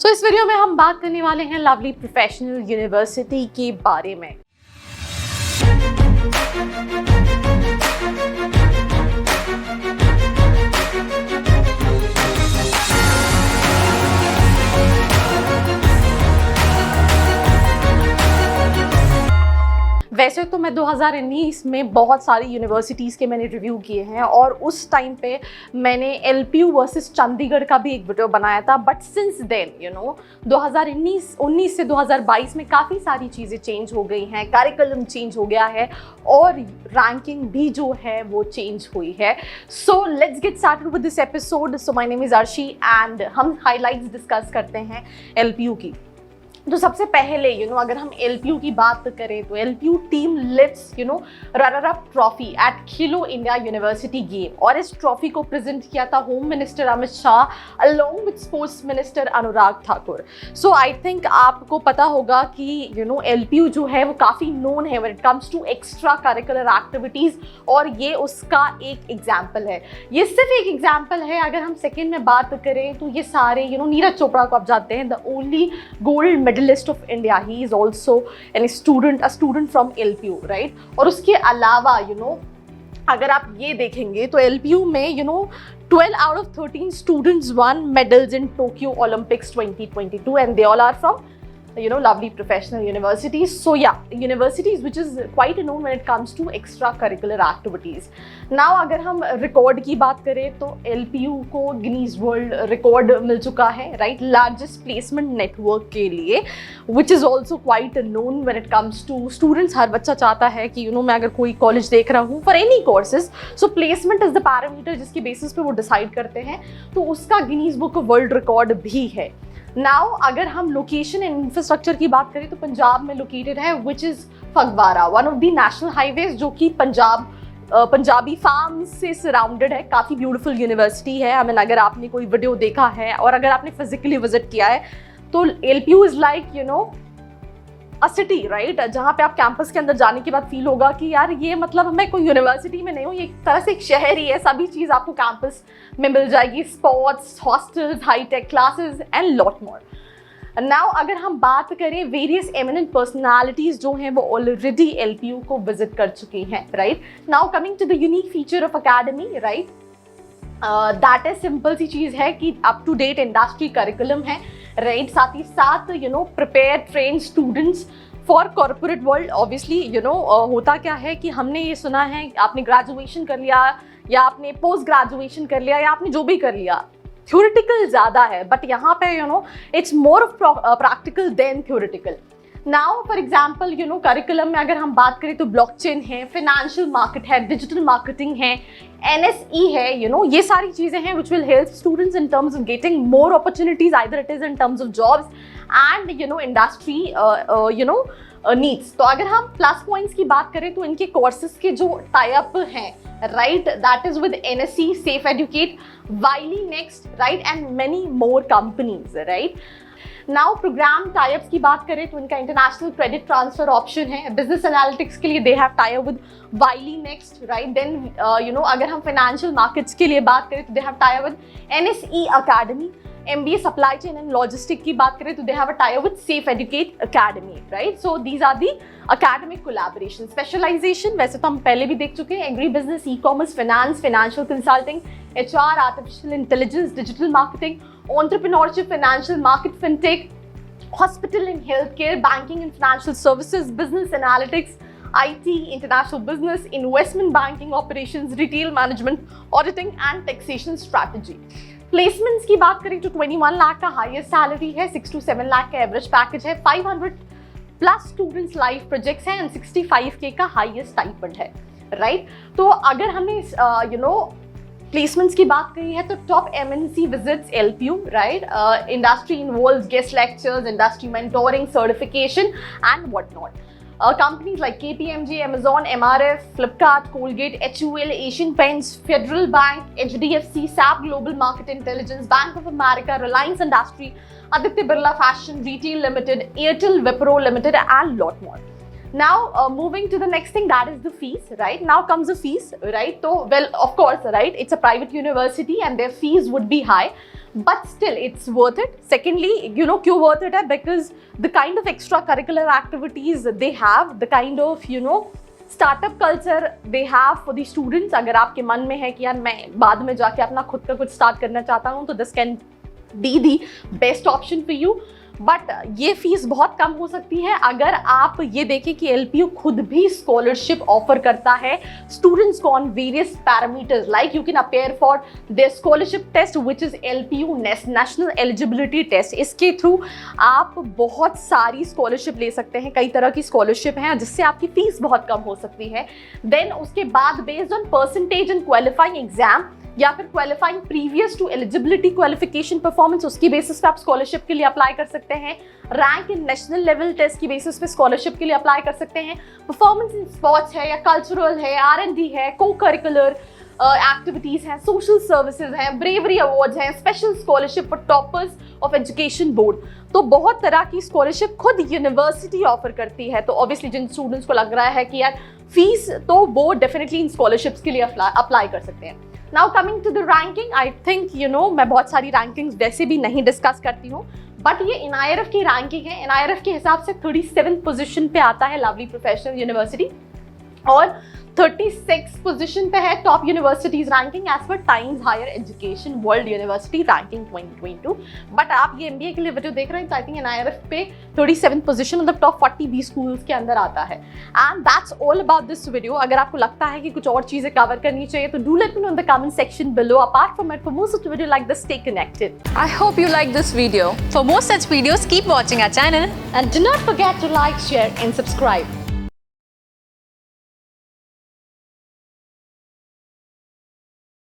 तो इस वीडियो में हम बात करने वाले हैं लवली प्रोफेशनल यूनिवर्सिटी के बारे में। वैसे तो मैं 2019 में बहुत सारी यूनिवर्सिटीज़ के मैंने रिव्यू किए हैं और उस टाइम पे मैंने LPU वर्सेस चंडीगढ़ का भी एक वीडियो बनाया था। बट सिंस देन 2019 से 2022 में काफ़ी सारी चीज़ें चेंज हो गई हैं, करिकुलम चेंज हो गया है और रैंकिंग भी जो है वो चेंज हुई है। So let's get started with this episode. So my name is Arshi and हम हाइलाइट्स डिस्कस करते हैं LPU की। तो सबसे पहले अगर हम LPU की बात करें तो LPU team lifts runner up trophy at Khelo India university game और इस ट्रॉफी को प्रेजेंट किया था home minister Amit Shah along with sports minister Anurag Thakur. So I think आपको पता होगा कि LPU जो है वो काफ़ी नोन है when it comes to extra curricular activities और ये उसका एक एग्जाम्पल है। ये सिर्फ एक एग्जाम्पल है। अगर हम सेकेंड में बात करें तो ये सारे नीरज चोपड़ा को आप जानते हैं, the only gold medalist of India. He is also a student from LPU, right? और उसके अलावा अगर आप ये देखेंगे तो LPU में 12 out of 13 students won medals in Tokyo Olympics 2022 and they all are from lovely professional universities. So yeah, universities which is quite known when it comes to extracurricular activities. Now अगर हम record की बात करें तो LPU को Guinness world record मिल चुका है, right, largest placement network के लिए, which is also quite known when it comes to students. हर बच्चा चाहता है कि मैं अगर कोई कॉलेज देख रहा हूँ for any courses, so placement is the parameter जिसकी बेसिस पे वो डिसाइड करते हैं, तो उसका गिनीज बुक वर्ल्ड रिकॉर्ड भी है। नाउ अगर हम लोकेशन एंड इंफ्रास्ट्रक्चर की बात करें तो पंजाब में लोकेटेड है, which is Phagwara, one of the national highways जो कि पंजाबी फार्म से सराउंडेड है। काफ़ी ब्यूटीफुल यूनिवर्सिटी है। अगर आपने कोई वीडियो देखा है और अगर आपने फिजिकली विजिट किया है तो LPU is like a city, right, जहाँ पे आप कैंपस के अंदर जाने के बाद फील होगा कि यार ये मतलब मैं कोई यूनिवर्सिटी में नहीं हूँ, ये एक तरह से एक शहर ही है। सभी चीज़ आपको कैंपस में मिल जाएगी, sports, hostels, high tech classes and lot more. Now अगर हम बात करें वेरियस एमिनेंट पर्सनालिटीज़ जो हैं वो ऑलरेडी LPU को विजिट कर चुकी हैं, right. Now coming to the unique feature of academy, right, that is simple सी चीज़ है कि up to date industry curriculum है, राइट, साथ ही साथ prepare train students for corporate world. Obviously होता क्या है कि हमने ये सुना है आपने ग्रेजुएशन कर लिया या आपने पोस्ट ग्रेजुएशन कर लिया या आपने जो भी कर लिया, थ्योरेटिकल ज़्यादा है, बट यहाँ पे it's more of practical than theoretical. Now for example curriculum में अगर हम बात करें तो ब्लॉकचेन है, फाइनेंशियल मार्केट है, डिजिटल मार्केटिंग है, NSE है, ये सारी चीज़ें हैं which will help students in terms of getting more opportunities, either it is in terms of jobs and industry needs. तो अगर हम प्लस पॉइंट्स की बात करें तो इनके कोर्सेज के जो टाई अप हैं, right, that is with NSE, Safe Educate, Wiley Next, right, and many more companies, right. Now program types की बात करें तो इनका इंटरनेशनल क्रेडिट ट्रांसफर ऑप्शन है। बिजनेस एनालिटिक्स के लिए they have tie up with Wiley Next, right. Then अगर हम फाइनेंशियल मार्केट्स के लिए बात करें तो they have tie up with NSE academy. MBA supply chain and logistic की बात करें तो they have a tie up with safe educate academy, right. So these are the academic collaboration. Specialization वैसे तो हम पहले भी देख चुके हैं, agri business, e-commerce, finance, financial consulting, HR, artificial intelligence, digital marketing, entrepreneurship, financial market, fintech, hospital and healthcare, banking and financial services, business analytics, IT, international business, investment banking operations, retail management, auditing and taxation strategy. Placements की बात करें तो 21 लाख का highest salary है, 6 to 7 lakh का average package है, 500 plus students live projects हैं and 65K का हाईएस्ट स्टाइपेंड है, राइट। तो अगर हमने प्लेसमेंट्स की बात करी है तो top MNC visits LPU, right, industry involves guest lectures, industry mentoring, certification and what not. Companies like KPMG, Amazon, MRF, Flipkart, Colgate, HUL, Asian Paints, Federal Bank, HDFC, SAP Global Market Intelligence, Bank of America, Reliance Industry, Aditya Birla Fashion Retail Limited, Airtel Wipro Limited and lot more. Now moving to the next thing, that is the fees, right? Now comes the fees, right? So well, of course, right, it's a private university and their fees would be high, but still it's worth it. Secondly, you know क्यों worth it है? Because the kind of extracurricular activities they have, the kind of you know startup culture they have for the students. अगर आपके मन में है कि यार मैं बाद में जाके अपना खुद का कुछ स्टार्ट करना चाहता हूँ, तो this can be the best option for you. But ये फीस बहुत कम हो सकती है अगर आप ये देखें कि LPU खुद भी स्कॉलरशिप ऑफर करता है स्टूडेंट्स को on various parameters, like you can appear for their scholarship test which is LPU national eligibility test. इसके थ्रू आप बहुत सारी स्कॉलरशिप ले सकते हैं, कई तरह की स्कॉलरशिप हैं जिससे आपकी फीस बहुत कम हो सकती है. देन उसके बाद based on percentage and qualifying exam या फिर qualifying previous to eligibility qualification performance, उसकी बेसिस पे आप स्कॉलरशिप के लिए अप्लाई कर सकते हैं. Rank in national level test की बेसिस पे स्कॉलरशिप के लिए अप्लाई कर सकते हैं. परफॉर्मेंस इन स्पोर्ट्स है या कल्चरल है, R&D है, को करिकुलर एक्टिविटीज हैं, सोशल सर्विसेज हैं, ब्रेवरी अवार्ड्स हैं, special scholarship for toppers of education board. तो बहुत तरह की स्कॉलरशिप खुद यूनिवर्सिटी ऑफर करती है. तो ऑब्वियसली जिन स्टूडेंट्स को लग रहा है कि यार फीस, तो वो डेफिनेटली इन स्कॉलरशिप्स के लिए अप्लाई कर सकते हैं. Now coming to the ranking, I think you know मैं बहुत सारी रैंकिंग्स वैसे भी नहीं डिस्कस करती हूँ, बट ये NIRF की रैंकिंग है. NIRF के हिसाब से 37th पोजीशन पे आता है लवली प्रोफेशनल यूनिवर्सिटी और 36th पोजीशन पे है top universities ranking as per Times higher education world university ranking 2022. But आप ये MBA के लिए वीडियो देख रहे हैं तो आई थिंक NIRF पे 37th पोजीशन मतलब टॉप 40 स्कूल्स के अंदर आता है. And that's all about this video. अगर आपको लगता है कि कुछ और चीजें कवर करनी चाहिए तो do let me know in the comment section below. Apart from it, for more such video like this, stay connected. I hope you like this video. For more such videos, keep watching our channel. And do not forget to like, share and subscribe.